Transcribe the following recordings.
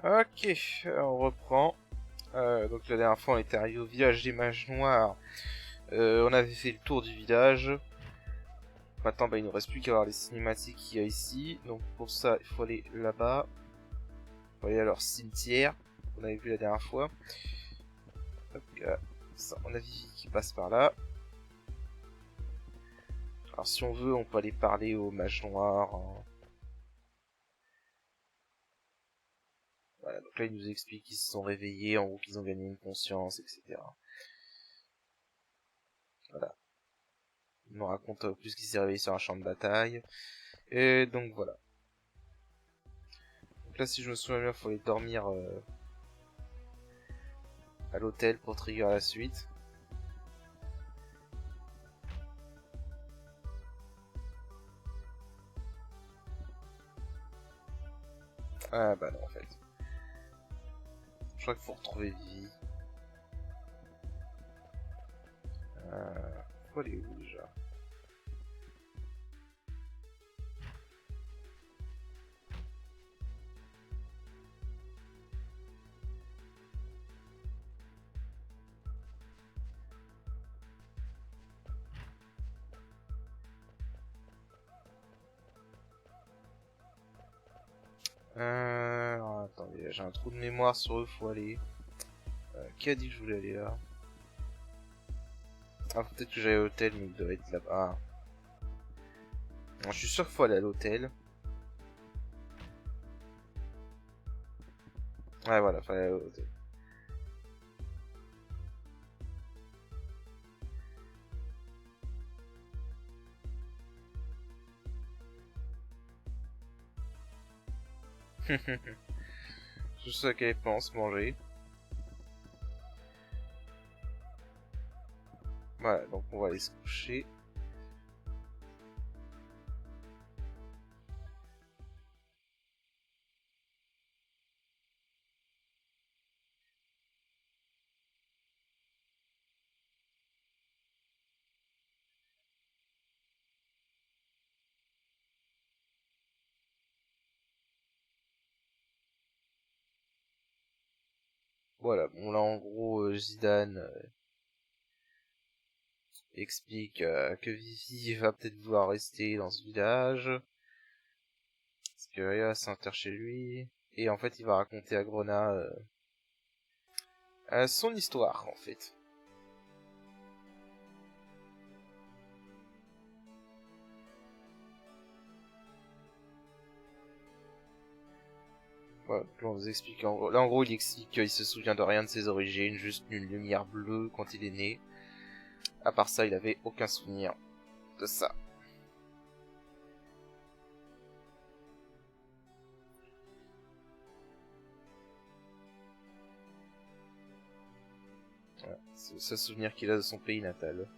Ok, on reprend. Donc la dernière fois on était arrivé au village des mages noirs. On avait fait le tour du village. Maintenant bah, il nous reste plus qu'à voir les cinématiques qu'il y a ici. Donc pour ça il faut aller là-bas. Il faut aller à leur cimetière qu'on avait vu la dernière fois. Hop, ça, on a Vivi qui passe par là. Alors si on veut on peut aller parler aux mages noirs. Hein. Voilà, donc là il nous explique qu'ils se sont réveillés, en gros qu'ils ont gagné une conscience, etc. Voilà. Il nous raconte plus qu'il s'est réveillé sur un champ de bataille. Et donc voilà. Donc là, si je me souviens bien, il faut aller dormir à l'hôtel pour trigger la suite. Ah bah non, en fait. Je crois qu'il faut retrouver Vivi. Faut aller où déjà? Alors, attendez, j'ai un trou de mémoire sur eux, faut aller. Qui a dit que je voulais aller là? Ah, peut-être que j'allais à l'hôtel, mais il doit être là-bas. Ah. Je suis sûr qu'il faut aller à l'hôtel. Ouais, voilà, faut aller à l'hôtel. Je sais à quelle pense manger. Voilà, donc on va aller se coucher. Voilà, bon là en gros, Zidane explique que Vivi va peut-être vouloir rester dans ce village. Parce que Rhea s'enterre chez lui. Et en fait, il va raconter à Grona son histoire, en fait. Voilà, donc là, on vous explique. Là, en gros, il explique qu'il se souvient de rien de ses origines, juste d'une lumière bleue quand il est né. À part ça, il avait aucun souvenir de ça. Voilà, c'est le seul souvenir qu'il a de son pays natal.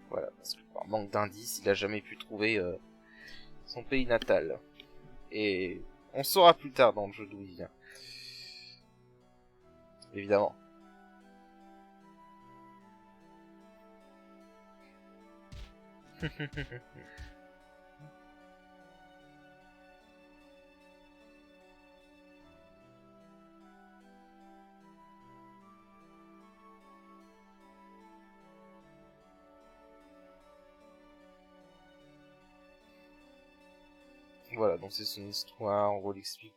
Voilà, parce que par manque d'indices, il a jamais pu trouver son pays natal. Et on saura plus tard dans le jeu d'où il vient. Évidemment. Voilà, donc c'est son histoire, en gros, il explique.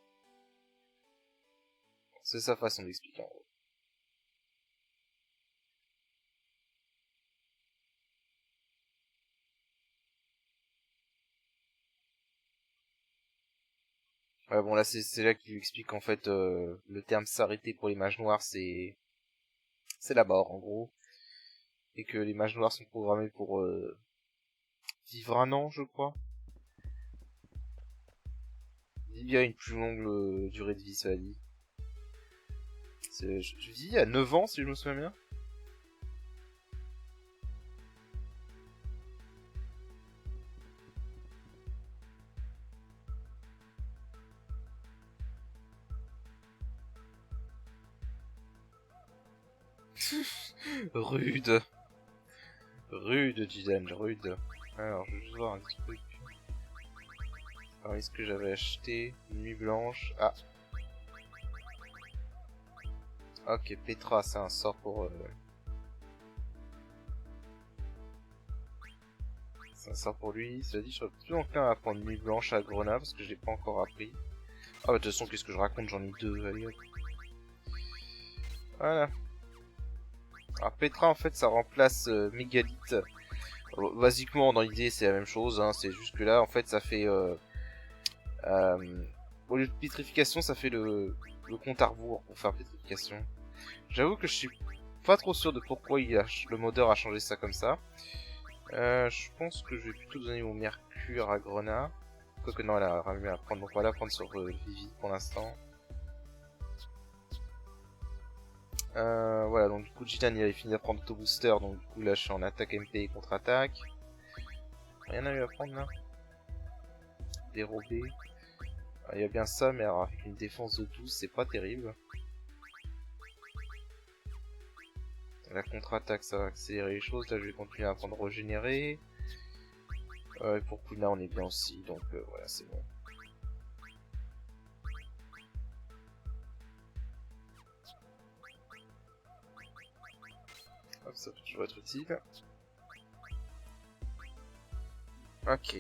C'est sa façon d'expliquer, en gros. Ouais, bon, là, c'est là qu'il explique qu'en fait, le terme s'arrêter pour les mages noirs, c'est la mort, en gros. Et que les mages noirs sont programmés pour vivre un an, je crois. Il y a une plus longue durée de vie, ça dit. Je vis à 9 ans, si je me souviens bien. Rude. Rude, Jidan, rude. Alors, je vais juste voir un truc. Alors, est-ce que j'avais acheté une nuit blanche? Ah. Ok, Petra, c'est un sort pour... C'est un sort pour lui. Cela dit, je serais plus enclin à prendre nuit blanche à Grenat parce que je l'ai pas encore appris. Ah bah de toute façon, qu'est-ce que je raconte? J'en ai deux, allez hop. Voilà. Alors Petra, en fait, ça remplace Mégalithe. Basiquement, dans l'idée, c'est la même chose, hein. C'est juste que là, en fait, ça fait... au lieu de pétrification, ça fait le compte à rebours pour faire pétrification. J'avoue que je suis pas trop sûr de pourquoi le modeur a changé ça comme ça. Je pense que je vais plutôt donner mon mercure à Grenat. Quoique non, elle a rien à prendre, donc on va la prendre sur Vivi pour l'instant. Voilà, donc du coup Jidan il avait fini d'apprendre Auto Booster, donc du coup là je suis en attaque MP et contre-attaque. Rien à lui apprendre là. Dérobé. Il y a bien ça, mais alors avec une défense de 12, c'est pas terrible. La contre-attaque ça va accélérer les choses, là je vais continuer à apprendre régénérer. Et pour Kuna on est bien aussi, donc voilà c'est bon. Hop, ça peut toujours être utile. Ok.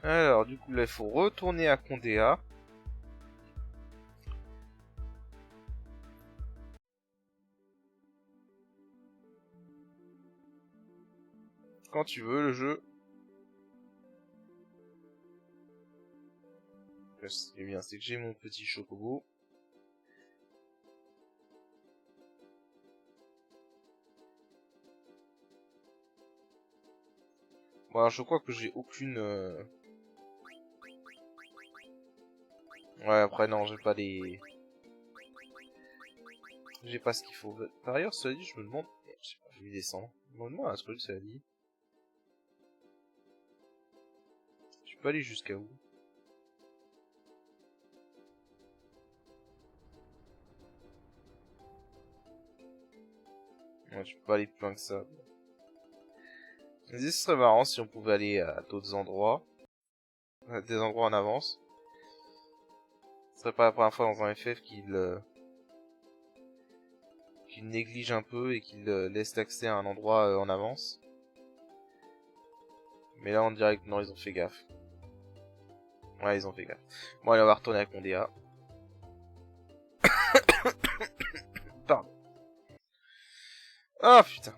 Alors du coup là il faut retourner à Condéa. Quand tu veux le jeu. Ce qui est bien c'est que j'ai mon petit chocobo. Bon alors je crois que j'ai aucune... Ouais après non j'ai pas les... J'ai pas ce qu'il faut. Par ailleurs cela dit je me demande... Je sais pas, je vais descendre. Je me demande à ce que cela dit. Je peux aller jusqu'à où? Ouais, je peux pas aller plus loin que ça. Mais ce serait marrant si on pouvait aller à d'autres endroits. À des endroits en avance. Ce serait pas la première fois dans un FF qu'il néglige un peu et qu'il laisse l'accès à un endroit en avance. Mais là on dirait que non, ils ont fait gaffe. Ouais, ils ont fait gaffe. Bon allez, on va retourner à Condéa. Pardon. Ah putain.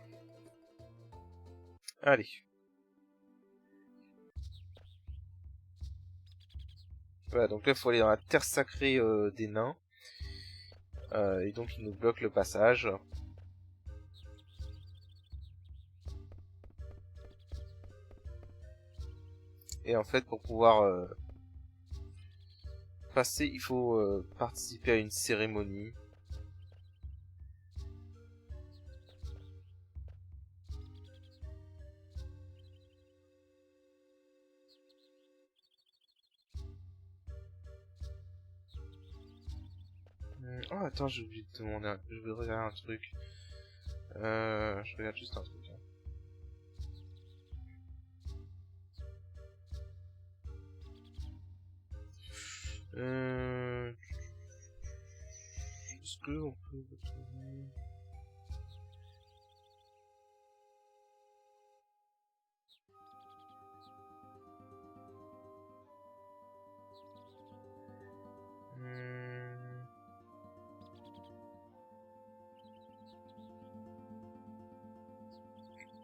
Allez. Voilà, donc là il faut aller dans la terre sacrée des nains. Et donc il nous bloque le passage. Et en fait pour pouvoir passer, il faut participer à une cérémonie. Oh attends, j'ai oublié de te demander, je vais regarder un truc. Je regarde juste un truc. Est-ce que on peut retrouver...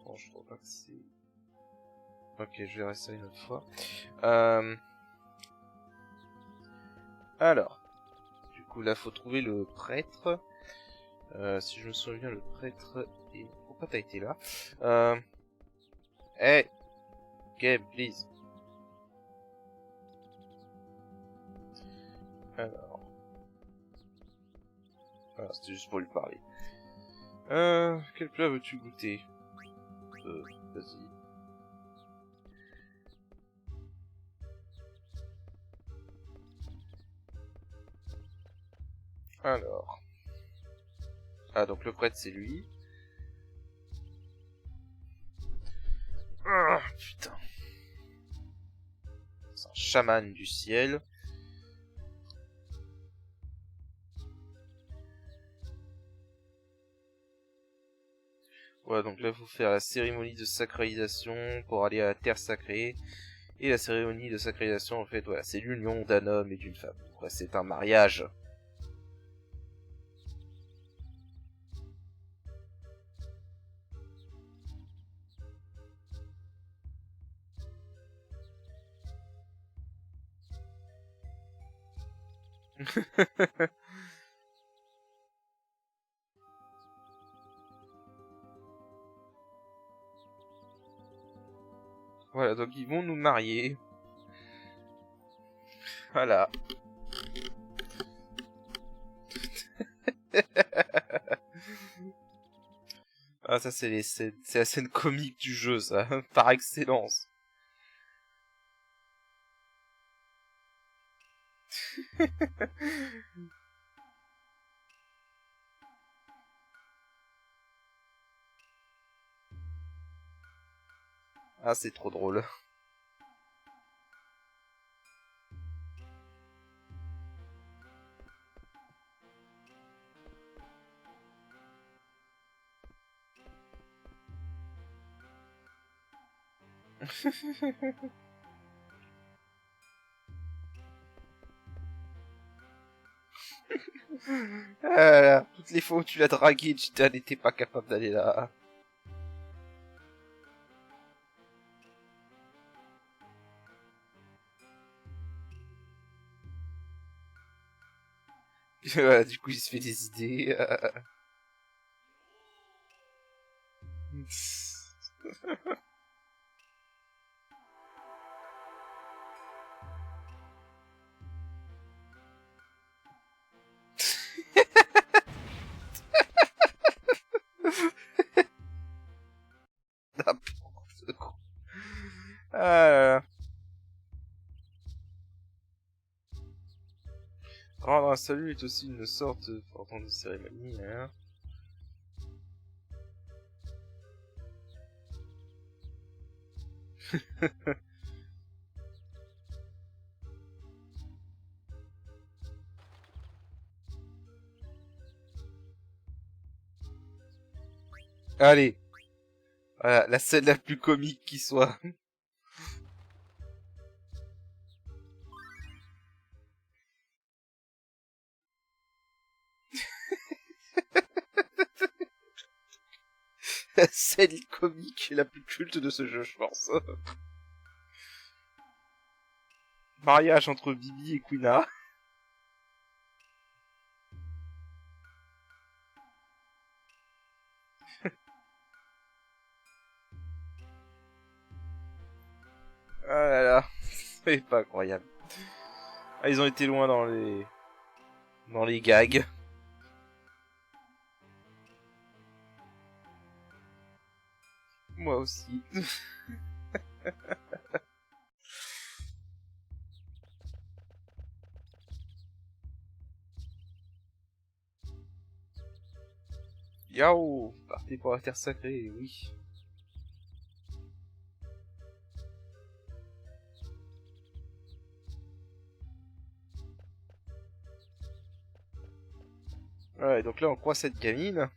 Bon, je crois pas que c'est... Ok, je verrai ça une autre fois. Alors, du coup là faut trouver le prêtre. Si je me souviens bien, le prêtre est... Pourquoi t'as été là? Hey! Game, please. Alors... Voilà, c'était juste pour lui parler. Quel plat veux-tu goûter? Vas-y. Alors... Ah, donc le prêtre, c'est lui. Ah, putain. C'est un chaman du ciel. Voilà, donc là, il faut faire la cérémonie de sacralisation pour aller à la terre sacrée. Et la cérémonie de sacralisation, en fait, voilà, c'est l'union d'un homme et d'une femme. Ouais, c'est un mariage. Voilà, donc ils vont nous marier. Voilà. Ah, ça, c'est c'est la scène comique du jeu, ça, par excellence. Ah, c'est trop drôle. Ah là là, toutes les fois où tu l'as dragué, tu n'étais pas capable d'aller là. Voilà, du coup, il se fait des idées. N'importe quoi. Ah là là. Rendre un salut est aussi une sorte de cérémonie, hein. Allez, voilà, la scène la plus comique qui soit. La scène comique la plus culte de ce jeu, je pense. Mariage entre Bibi et Quina. Ah là là, c'est pas incroyable. Ah, ils ont été loin dans les gags. Moi aussi. Yao, partez pour la terre sacrée, oui. Ouais, donc là on croit cette gamine.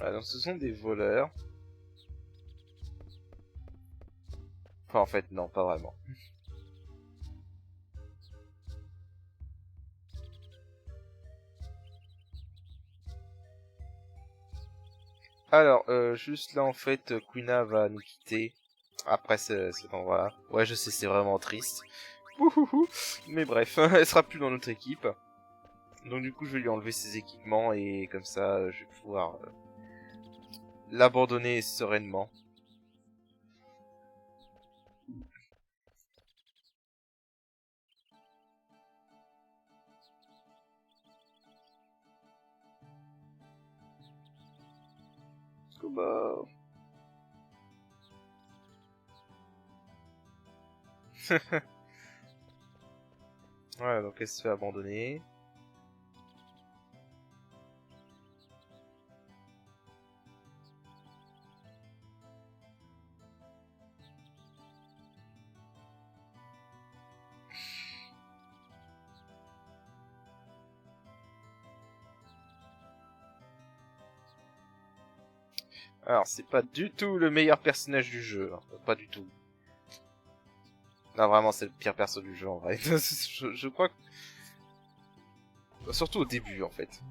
Ah, donc ce sont des voleurs. Enfin en fait non, pas vraiment. Alors, juste là en fait, Quina va nous quitter. Après cet endroit-là. Ouais, je sais, c'est vraiment triste. Ouhouhou. Mais bref, elle sera plus dans notre équipe. Donc du coup, je vais lui enlever ses équipements et comme ça, je vais pouvoir l'abandonner sereinement. bah... Ouais, donc elle se fait abandonner. Alors, c'est pas du tout le meilleur personnage du jeu, hein. Pas du tout. Non, vraiment, c'est le pire perso du jeu, en vrai. je crois que... Surtout au début, en fait.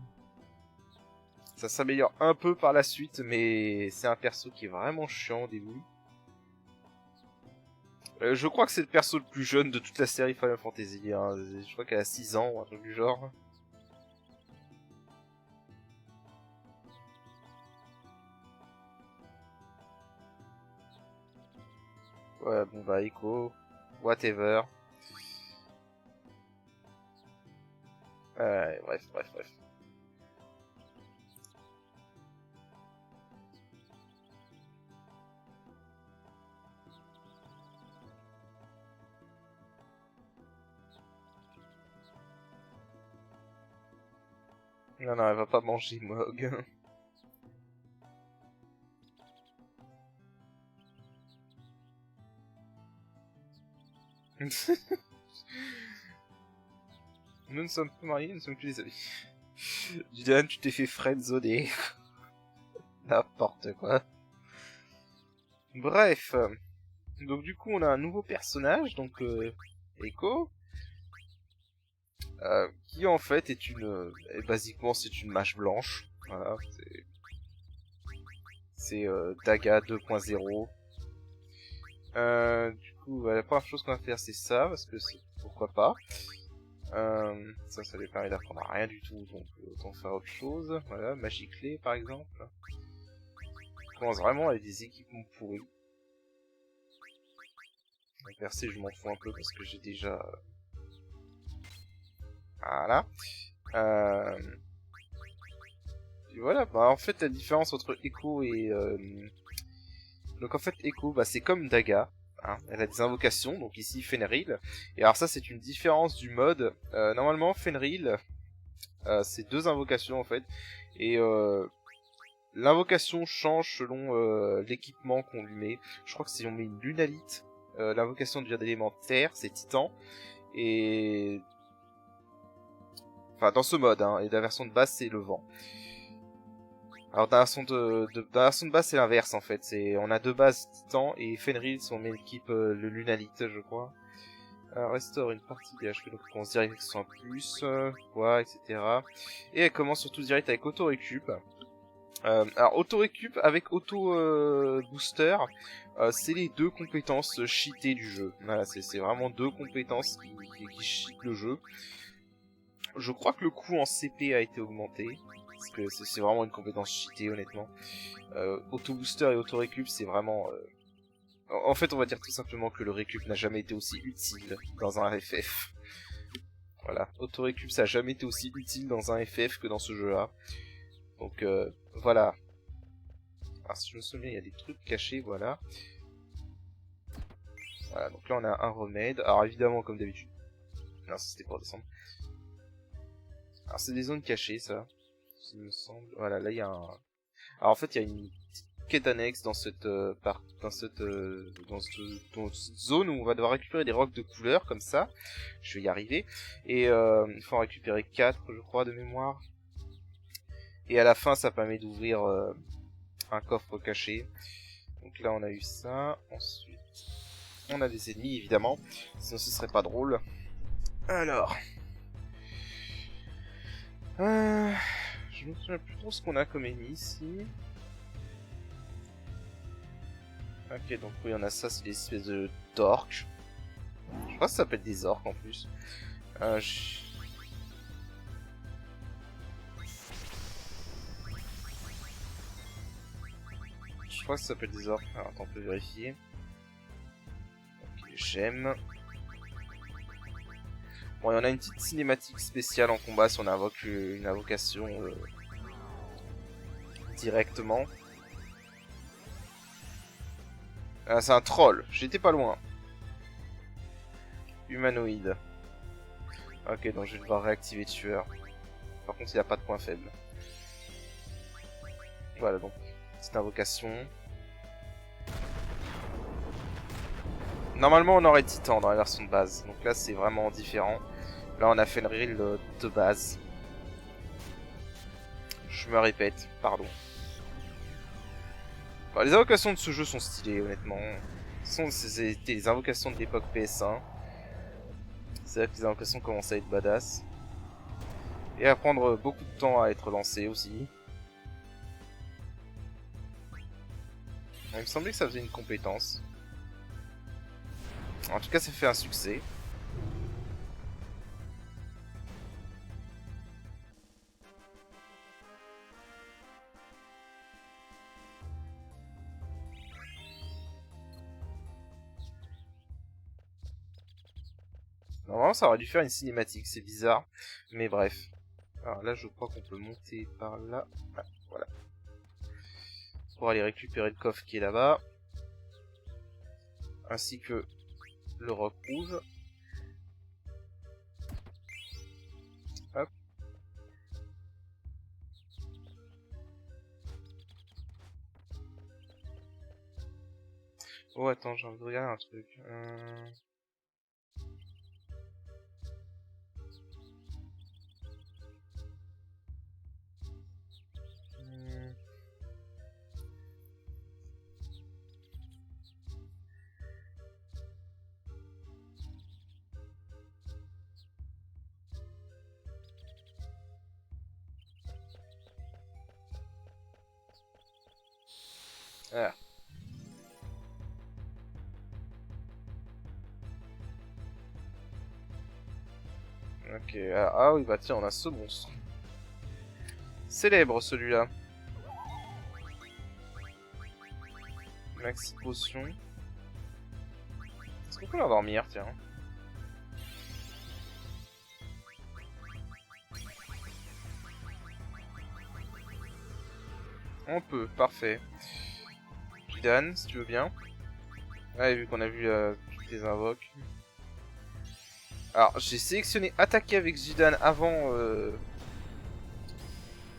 Ça s'améliore un peu par la suite, mais c'est un perso qui est vraiment chiant au début. Je crois que c'est le perso le plus jeune de toute la série Final Fantasy, hein. Je crois qu'elle a 6 ans, ou un truc du genre. Ouais, bon bah, Echo, whatever. Bref. Non, elle va pas manger Mog. Nous ne sommes pas mariés, nous ne sommes plus des amis. Julian, tu t'es fait friendzoner. N'importe quoi. Bref. Donc du coup, on a un nouveau personnage, donc Echo. Qui en fait est une... basiquement, c'est une mage blanche. Voilà, c'est Daga 2.0. Du coup, la première chose qu'on va faire, c'est ça, parce que pourquoi pas. Ça lui permet d'apprendre à rien du tout, donc autant faire autre chose. Voilà, magie clé par exemple. Je commence vraiment avec des équipements pourris. La percée, je m'en fous un peu parce que j'ai déjà... Voilà. Et voilà, bah en fait la différence entre Echo et... Donc en fait Echo, bah c'est comme Daga. Hein, elle a des invocations, donc ici Fenrir. Et alors ça c'est une différence du mode. Normalement Fenrir, c'est 2 invocations en fait. Et l'invocation change selon l'équipement qu'on lui met. Je crois que si on met une lunalite, l'invocation devient d'élément terre, c'est titan. Et... Enfin dans ce mode, hein, et la version de base c'est le vent. Alors dans la version de base c'est l'inverse en fait, on a 2 bases titan et Fenrir si on met l'équipe le lunalite je crois. Restaure une partie des HP, donc on commence direct avec son plus, quoi, etc. Et elle commence surtout direct avec auto-récup. Alors auto-récup avec auto-booster, c'est les 2 compétences cheatées du jeu. Voilà, c'est vraiment 2 compétences qui cheatent le jeu. Je crois que le coût en CP a été augmenté. Parce que c'est vraiment une compétence cheatée honnêtement. Auto-booster et auto-récup c'est vraiment... En fait on va dire tout simplement que le récup n'a jamais été aussi utile dans un FF. Voilà, auto-récup ça n'a jamais été aussi utile dans un FF que dans ce jeu là. Donc voilà. Alors si je me souviens il y a des trucs cachés, voilà. Voilà, donc là on a un remède. Alors évidemment comme d'habitude... Non, ça c'était pour descendre. Alors c'est des zones cachées ça. Il me semble. Voilà, là il y a un... Alors en fait il y a une petite quête annexe dans cette dans cette zone où on va devoir récupérer des rocs de couleur comme ça. Je vais y arriver. Et il faut en récupérer 4 je crois de mémoire. Et à la fin ça permet d'ouvrir un coffre caché. Donc là on a eu ça. Ensuite on a des ennemis évidemment. Sinon ce serait pas drôle. Alors... je me souviens plus trop ce qu'on a comme ennemi ici. Ok, donc oui, on a ça, c'est des espèces de d'orques. Je crois que ça s'appelle des orques en plus. Je crois que ça s'appelle des orques. Alors, attends, on peut vérifier. Ok, j'aime. Bon, il y en a une petite cinématique spéciale en combat si on invoque une invocation directement. Ah, c'est un troll. J'étais pas loin. Humanoïde. Ok, donc je vais devoir réactiver tueur. Par contre, il a pas de point faible. Voilà, donc, petite invocation. Normalement, on aurait Titan dans la version de base. Donc là, c'est vraiment différent. Là, on a fait une reel de base. Je me répète, pardon. Bon, les invocations de ce jeu sont stylées, honnêtement. C'était les invocations de l'époque PS1. C'est vrai que les invocations commencent à être badass. Et à prendre beaucoup de temps à être lancées aussi. Il me semblait que ça faisait une compétence. En tout cas, ça fait un succès. Normalement, ça aurait dû faire une cinématique, c'est bizarre. Mais bref. Alors là, je crois qu'on peut monter par là. Ah, voilà. Pour aller récupérer le coffre qui est là-bas. Ainsi que le roc rouge. Hop. Oh, attends, j'ai envie de regarder un truc. Ah. Ok, ah oui, bah tiens, on a ce monstre. Célèbre celui-là. Maxi potion. Est-ce qu'on peut l'endormir, tiens? On peut, parfait. Jidan, si tu veux bien. Ouais, vu qu'on a vu toutes les invoques. Alors, j'ai sélectionné attaquer avec Jidan avant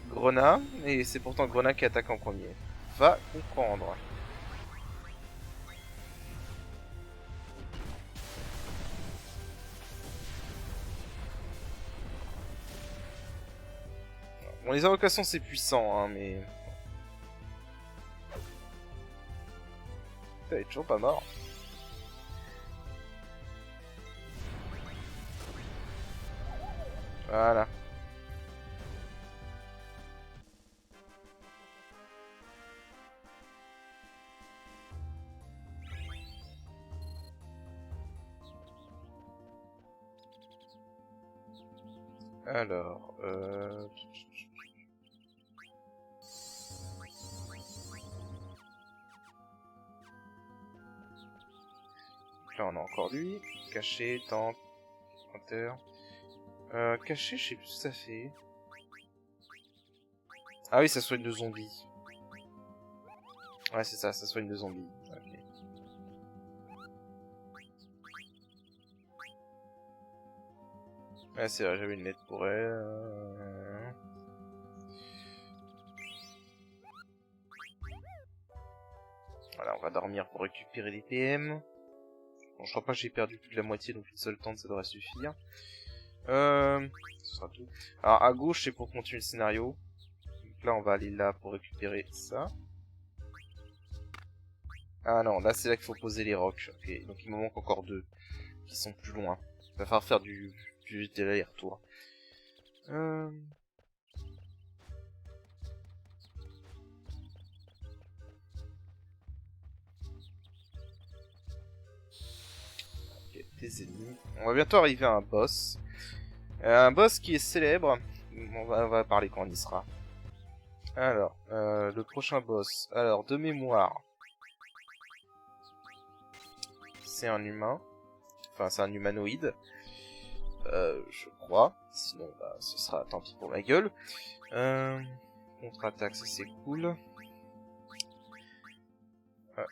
Grena, et c'est pourtant Grena qui attaque en premier. Va comprendre. Bon, les invocations c'est puissant, hein, mais... Putain, il est toujours pas mort. Voilà. Alors, là on a encore lui. Caché, tank, hunter. Caché, je sais plus ce que ça fait. Ah oui, ça soigne de zombies. Ouais, c'est ça, ça soigne de zombies. Ok. Ouais, c'est vrai, j'avais une lettre pour elle. Voilà, on va dormir pour récupérer les PM. Bon, je crois pas que j'ai perdu plus de la moitié, donc une seule tente, ça devrait suffire. Ce sera tout. Alors, à gauche, c'est pour continuer le scénario. Donc là, on va aller là pour récupérer ça. Ah non, là, c'est là qu'il faut poser les rocs. Ok, donc il me manque encore deux, qui sont plus loin. Il va falloir faire du aller-retour. Ok, des ennemis. On va bientôt arriver à un boss. Un boss qui est célèbre. On va parler quand on y sera. Alors, le prochain boss. Alors, de mémoire, c'est un humain. Enfin, c'est un humanoïde. Je crois. Sinon, bah, ce sera tant pis pour ma gueule. Contre-attaque, ça c'est cool.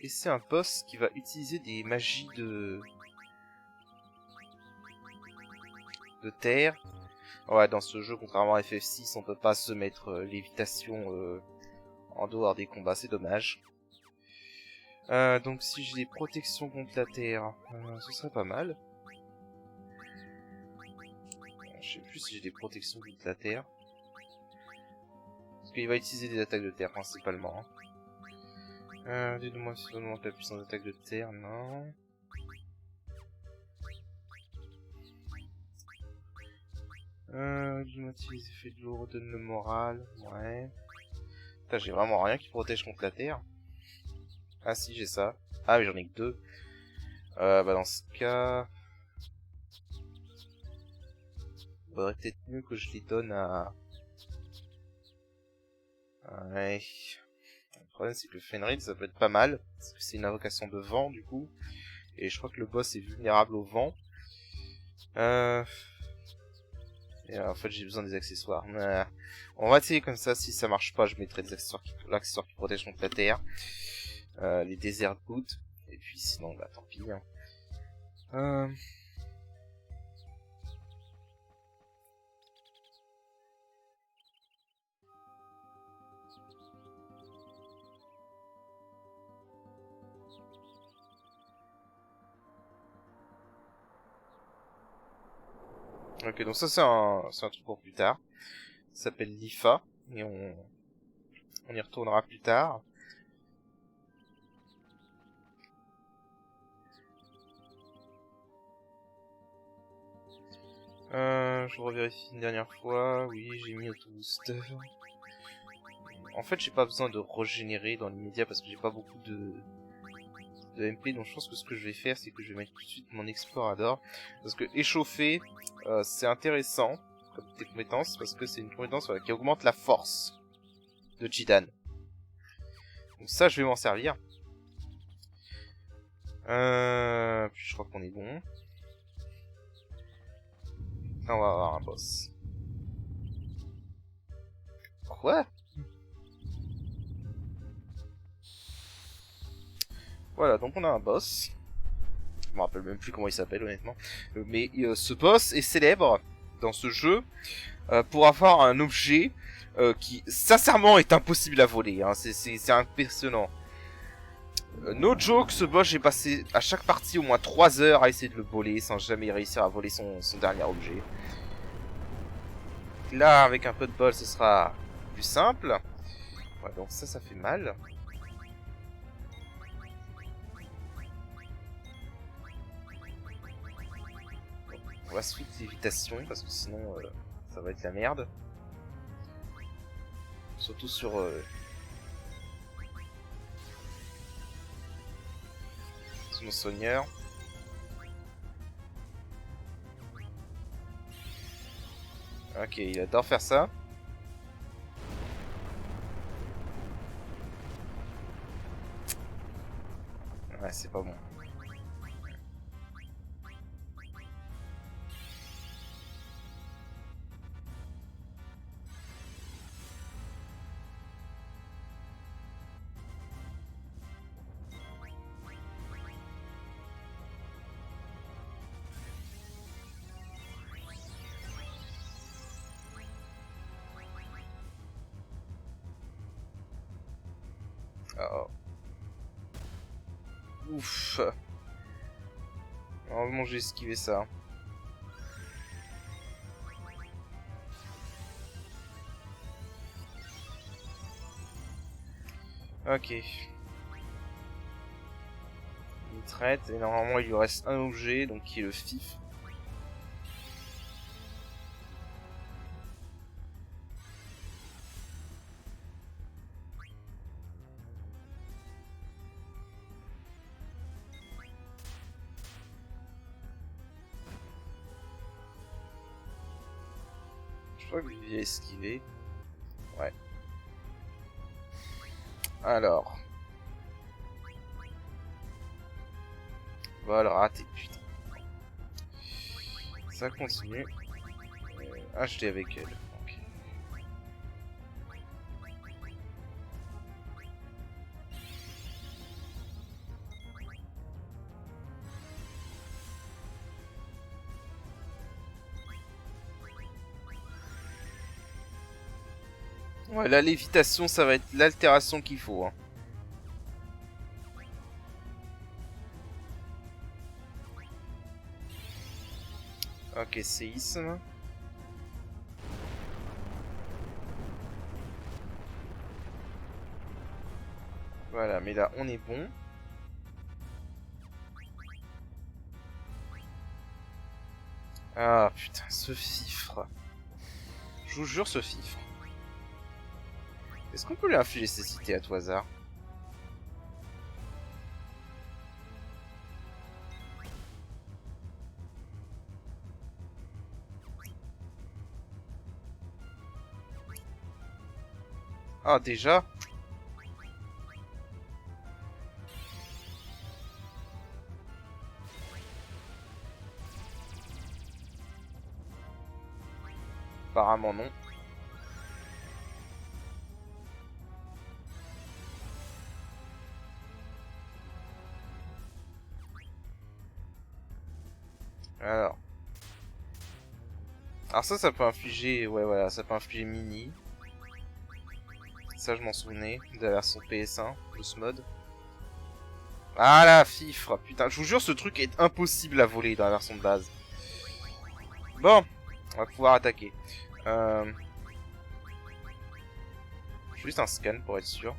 Et c'est un boss qui va utiliser des magies de terre. Ouais, dans ce jeu, contrairement à FF6, on peut pas se mettre lévitation en dehors des combats, c'est dommage. Donc si j'ai des protections contre la terre, ce serait pas mal. Je sais plus si j'ai des protections contre la terre. Parce qu'il va utiliser des attaques de terre principalement. Dites-moi si on augmente la puissance d'attaque de terre, non. Dis-moi si les effets de l'eau redonnent le moral, ouais. Putain, j'ai vraiment rien qui protège contre la terre. Ah si, j'ai ça. Ah mais j'en ai que 2. Bah dans ce cas... il faudrait peut-être mieux que je les donne à... Ouais. Le problème c'est que le Fenrir ça peut être pas mal. Parce que c'est une invocation de vent du coup. Et je crois que le boss est vulnérable au vent. Et en fait j'ai besoin des accessoires. On va essayer comme ça, si ça marche pas je mettrai des accessoires l'accessoire qui protège contre la terre. Les Desert Boots. Et puis sinon bah tant pis. Ok, donc ça c'est un truc pour plus tard. Ça s'appelle l'IFA. Et on y retournera plus tard. Je revérifie une dernière fois. Oui, j'ai mis auto-booster. En fait, j'ai pas besoin de régénérer dans l'immédiat parce que j'ai pas beaucoup de MP. Donc je pense que ce que je vais faire, c'est que je vais mettre tout de suite mon explorador. Parce que échauffer, c'est intéressant comme tes compétences. Parce que c'est une compétence qui augmente la force de Chidan. Donc ça, je vais m'en servir. Puis je crois qu'on est bon. Là, on va avoir un boss. Quoi? Voilà, donc on a un boss. Je me rappelle même plus comment il s'appelle honnêtement. Mais ce boss est célèbre dans ce jeu pour avoir un objet qui sincèrement est impossible à voler. Hein. C'est impressionnant. No joke, ce boss j'ai passé à chaque partie au moins 3 heures à essayer de le voler sans jamais réussir à voler son dernier objet. Là avec un peu de bol ce sera plus simple. Ouais, donc ça fait mal. On va switch d'évitation parce que sinon ça va être la merde. Surtout sur mon soigneur. Ok, il adore faire ça. Ouais, c'est pas bon. Oh. Ouf. Heureusement j'ai esquivé ça. Ok. Il traite et normalement il lui reste un objet donc qui est le fif. Je crois que lui a esquivé. Ouais. Alors. Voilà, raté, putain. Ça continue. Acheter avec elle. Ok. Ouais, la lévitation, ça va être l'altération qu'il faut. Hein. Ok, séisme. Voilà, mais là, on est bon. Ah, putain, ce fifre. Je vous jure, ce fifre. Est-ce qu'on peut lui infliger cécité à tout hasard? Ah, déjà? Apparemment non. Alors. Alors ça peut infliger... Ouais, voilà, ça peut infliger mini. Ça, je m'en souvenais, de la version PS1, de ce mode. Ah la fifre, putain, je vous jure, ce truc est impossible à voler dans la version de base. Bon, on va pouvoir attaquer. Juste un scan pour être sûr.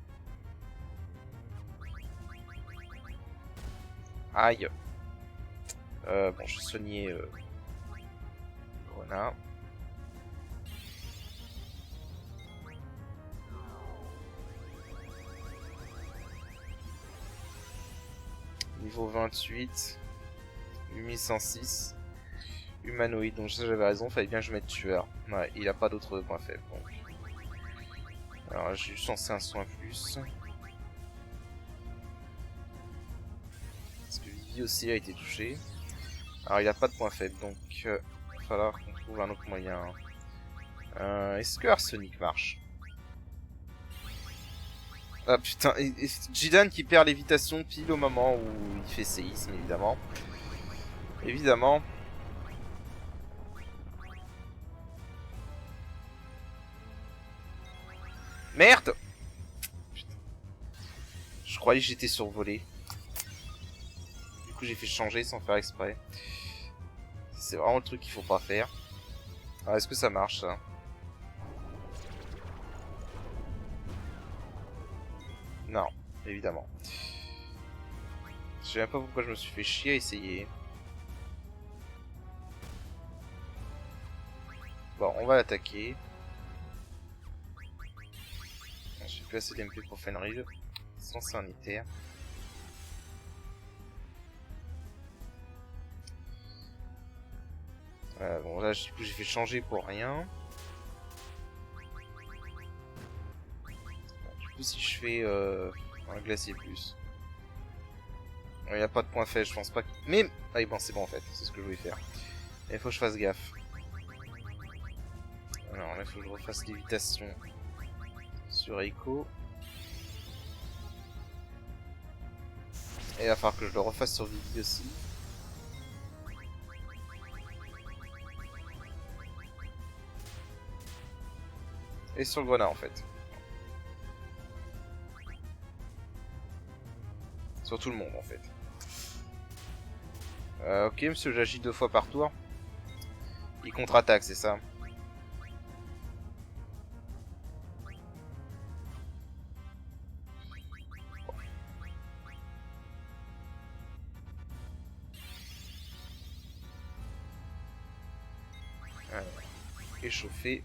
Aïe. Bon, je vais soigner Grenat. Niveau 28. 8106. Humanoïde, donc ça j'avais raison, fallait bien que je mette tueur. Ouais, il a pas d'autres points faibles. Donc. Alors j'ai juste lancé un soin plus. Parce que Vivi aussi a été touché. Alors il a pas de points faibles, donc il va falloir qu'on trouve un autre moyen. Est-ce que Arsenic marche? Ah putain, et Jidan qui perd lévitation pile au moment où il fait séisme, évidemment. Évidemment. Merde! Putain. Je croyais que j'étais survolé. Du coup j'ai fait changer sans faire exprès. C'est vraiment le truc qu'il faut pas faire. Alors est-ce que ça marche ça? Non, évidemment. Je sais même pas pourquoi je me suis fait chier à essayer. Bon, on va l'attaquer. J'ai plus assez d'MP pour Fenrir. Sinon c'est un éther. Bon là du coup j'ai fait changer pour rien. Bon, du coup si je fais un glacier plus. Il n'y a pas de point fait, je pense pas que... Mais... Ah oui bon c'est bon en fait, c'est ce que je voulais faire. Mais il faut que je fasse gaffe. Alors là il faut que je refasse lévitation sur Echo. Et il va falloir que je le refasse sur Vivi aussi. Et sur le Grenat en fait. Sur tout le monde en fait. Ok monsieur, j'agis 2 fois par tour. Il contre-attaque, c'est ça? Alors, échauffer.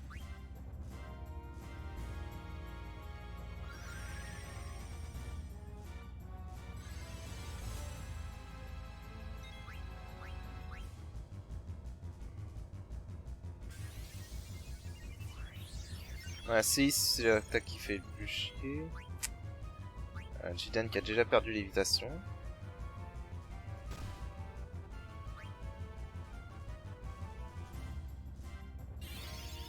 Ouais, c'est l'attaque qui fait le plus chier. Jidan qui a déjà perdu l'évitation.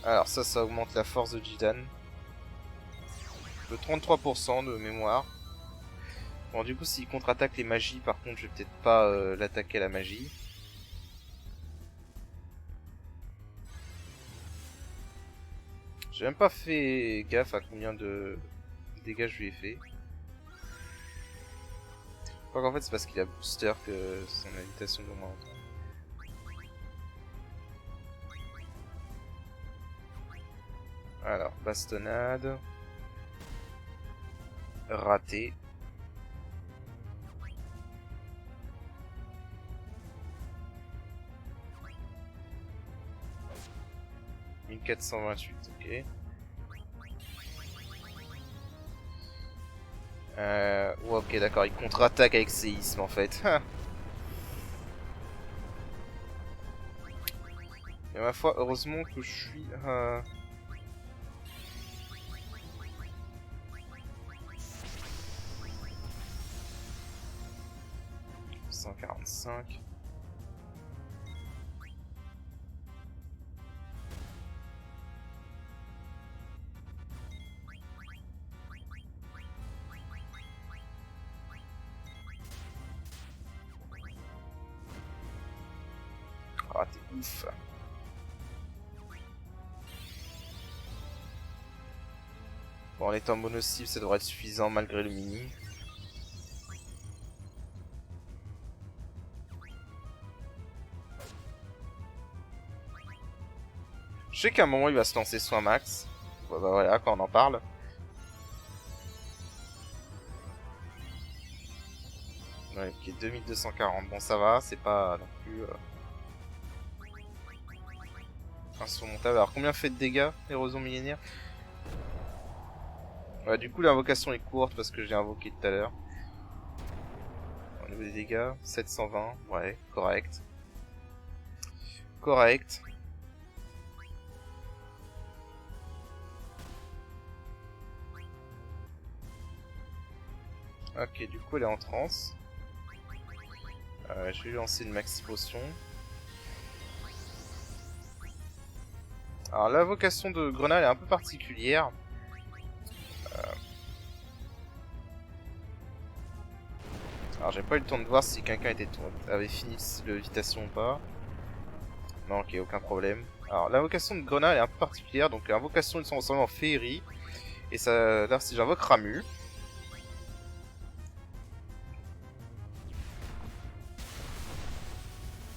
Alors ça augmente la force de Jidan. De 33% de mémoire. Bon du coup s'il contre-attaque les magies, par contre je vais peut-être pas l'attaquer à la magie. J'ai même pas fait gaffe à combien de dégâts je lui ai fait. Je crois qu'en fait c'est parce qu'il a booster que son habitation de moins longtemps. Alors, bastonnade. Raté. « 1428, ok. Ouais, ok, d'accord, il contre-attaque avec séisme en fait. Et ma foi, heureusement que je suis... 145. Ah, t'es ouf. Bon, en étant mono-cible, ça devrait être suffisant malgré le mini. Je sais qu'à un moment il va se lancer soin max. Bah voilà, quand on en parle. Ouais, ok, 2240. Bon, ça va, c'est pas non plus insurmontable. Alors, combien fait de dégâts, l'érosion millénaire? Ouais, du coup, l'invocation est courte parce que j'ai invoqué tout à l'heure. Au niveau des dégâts, 720. Ouais, correct. Correct. Ok, du coup, elle est en transe. Je vais lui lancer une maxi potion. Alors, l'invocation de Grenade est un peu particulière. Alors, j'ai pas eu le temps de voir si quelqu'un avait fini le lévitation ou pas. Non, ok, aucun problème. Alors, l'invocation de Grenade est un peu particulière. Donc, l'invocation, ils sont ensemble en féerie. Et ça, là, si j'invoque Ramu.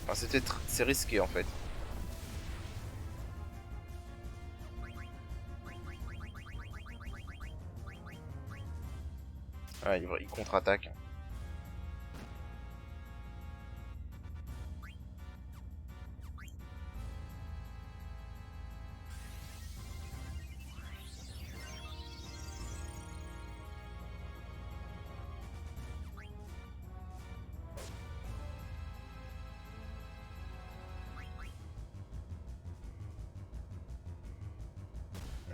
Enfin, c'est risqué en fait. Ouais, il contre-attaque.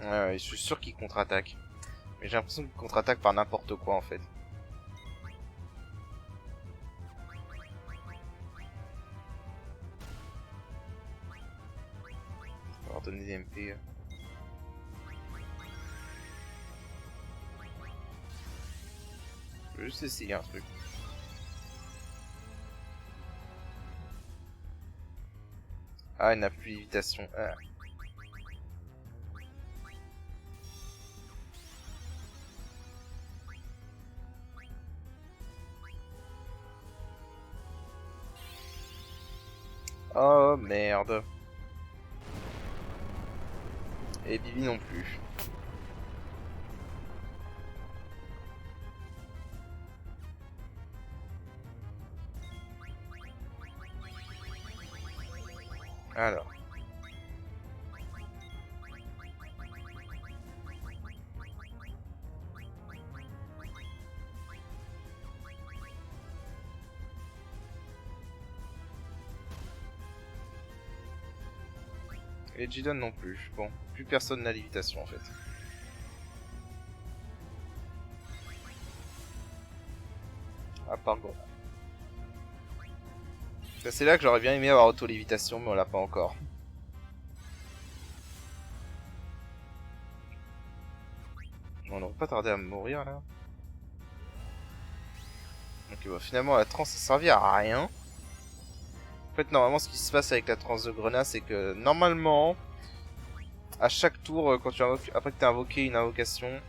Ouais, je suis sûr qu'il contre-attaque. Mais j'ai l'impression qu'il contre-attaque par n'importe quoi en fait. On va leur donner des MP. Je vais juste essayer un truc. Ah, il n'a plus d'évitation. Ah. Oh merde. Et Bibi non plus. Alors. Et Jidon non plus. Bon, plus personne n'a lévitation en fait. À part Gordon. C'est là que j'aurais bien aimé avoir auto-lévitation, mais on l'a pas encore. On n'aurait pas tardé à mourir là. Ok, bah finalement la transe ça servit à rien. En fait, normalement, ce qui se passe avec la transe de Grenade, c'est que normalement, à chaque tour, quand tu invoques, après que tu as invoqué une invocation,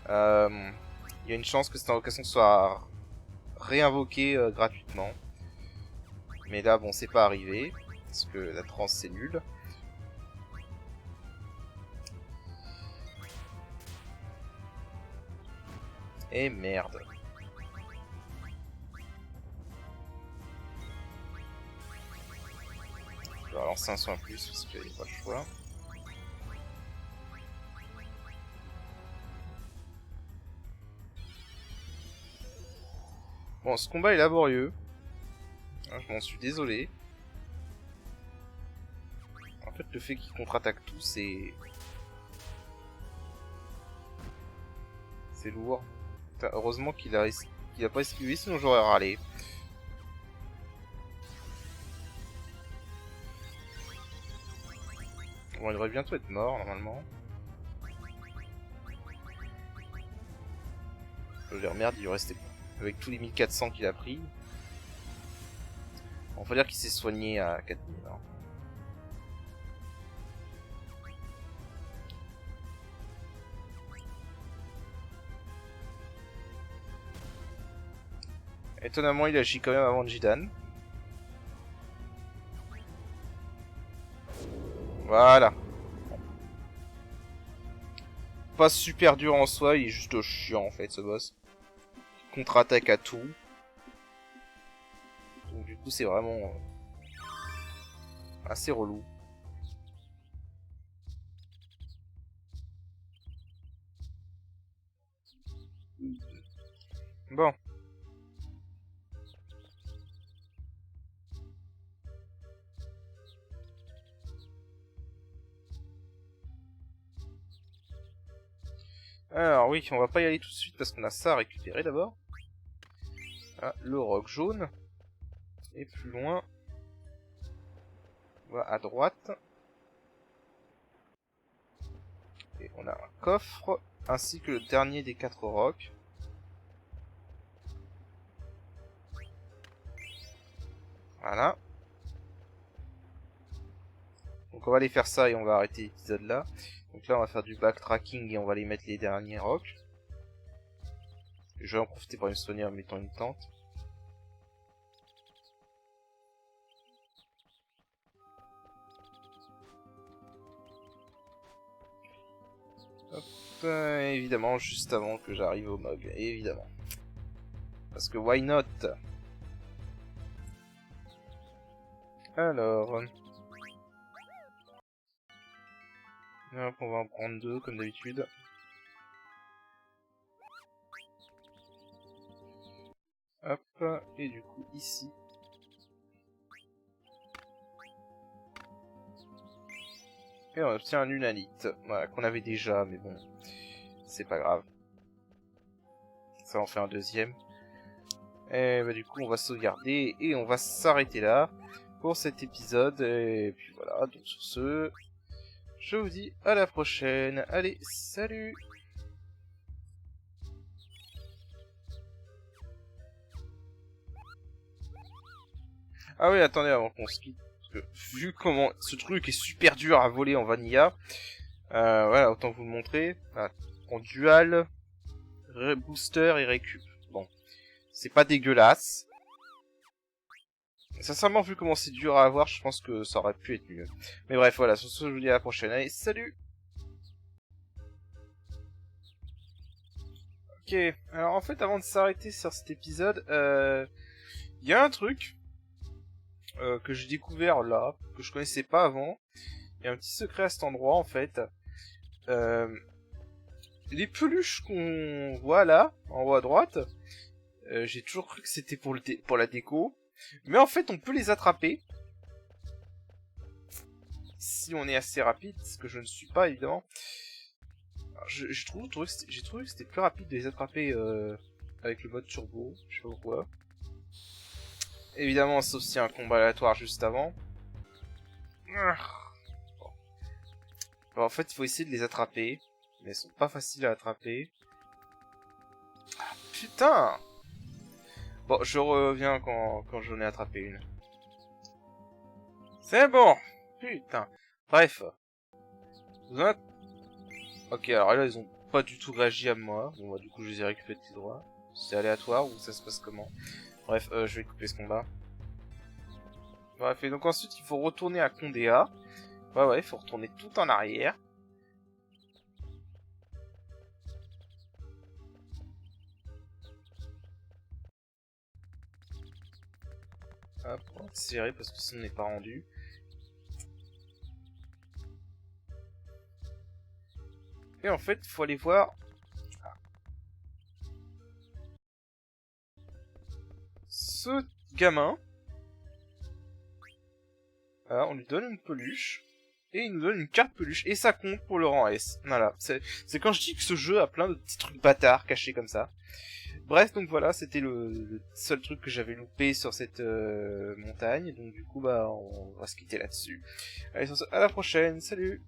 il y a une chance que cette invocation soit réinvoquée gratuitement. Mais là, bon, c'est pas arrivé, parce que la transe c'est nul. Et merde. Je vais lancer un soin plus parce qu'il n'y a pas le choix. Bon, ce combat est laborieux. Je m'en suis désolé. En fait, le fait qu'il contre-attaque tout, c'est lourd. Heureusement qu'il a pas esquivé, sinon j'aurais râlé. Bon, il devrait bientôt être mort, normalement. Je veux dire, merde, il lui restait... Avec tous les 1400 qu'il a pris. On va dire qu'il s'est soigné à 4000. Hein. Étonnamment, il agit quand même avant Jidan. Voilà. Pas super dur en soi, il est juste chiant en fait ce boss. Contre-attaque à tout. Donc du coup c'est vraiment assez relou. Bon. Alors oui, on va pas y aller tout de suite parce qu'on a ça à récupérer d'abord. Ah, le roc jaune. Et plus loin, on va à droite. Et on a un coffre, ainsi que le dernier des 4 rocs. Voilà. Donc on va aller faire ça et on va arrêter l'épisode là. Donc là on va faire du backtracking et on va aller mettre les derniers rocs. Je vais en profiter pour me soigner en mettant une tente. Hop, évidemment, juste avant que j'arrive au Mog, évidemment. Parce que why not? Alors... Hop, on va en prendre 2 comme d'habitude. Hop, et du coup ici. Et on obtient un lunalite, voilà, qu'on avait déjà, mais bon, c'est pas grave. Ça en fait un deuxième. Et bah du coup on va sauvegarder et on va s'arrêter là pour cet épisode. Et puis voilà, donc sur ce, je vous dis à la prochaine. Allez, salut! Ah oui, attendez, avant qu'on se quitte, parce que vu comment ce truc est super dur à voler en vanilla, voilà, autant vous le montrer. Voilà, en dual, booster et récup. Bon, c'est pas dégueulasse. Sincèrement, vu comment c'est dur à avoir, je pense que ça aurait pu être mieux. Mais bref, voilà, sur ce, je vous dis à la prochaine. Allez, salut! Ok, alors en fait, avant de s'arrêter sur cet épisode, il y a un truc que j'ai découvert là, que je connaissais pas avant. Il y a un petit secret à cet endroit, en fait. Les peluches qu'on voit là, en haut à droite, j'ai toujours cru que c'était pour la déco. Mais en fait, on peut les attraper. Si on est assez rapide, ce que je ne suis pas, évidemment. J'ai trouvé que c'était plus rapide de les attraper avec le mode turbo. Je sais pas pourquoi. Évidemment, c'est aussi un combat aléatoire juste avant. Bon, en fait, il faut essayer de les attraper. Mais elles sont pas faciles à attraper. Ah, putain! Bon, je reviens quand j'en ai attrapé une. C'est bon! Putain. Bref. Vous en avez... Ok, alors là, ils ont pas du tout réagi à moi. Bon, bah, du coup, je les ai récupérés de droits. C'est aléatoire ou ça se passe comment? Bref, je vais couper ce combat. Bref, et donc ensuite, il faut retourner à Condéa. Ouais, il faut retourner tout en arrière. Hop, on va accélérer parce que sinon on n'est pas rendu. Et en fait, il faut aller voir... ce gamin. Voilà, on lui donne une peluche. Et il nous donne une carte peluche. Et ça compte pour le rang S. Voilà, c'est quand je dis que ce jeu a plein de petits trucs bâtards cachés comme ça. Bref, donc voilà, c'était le seul truc que j'avais loupé sur cette montagne. Donc du coup, bah, on va se quitter là-dessus. Allez, sur ce, à la prochaine, salut.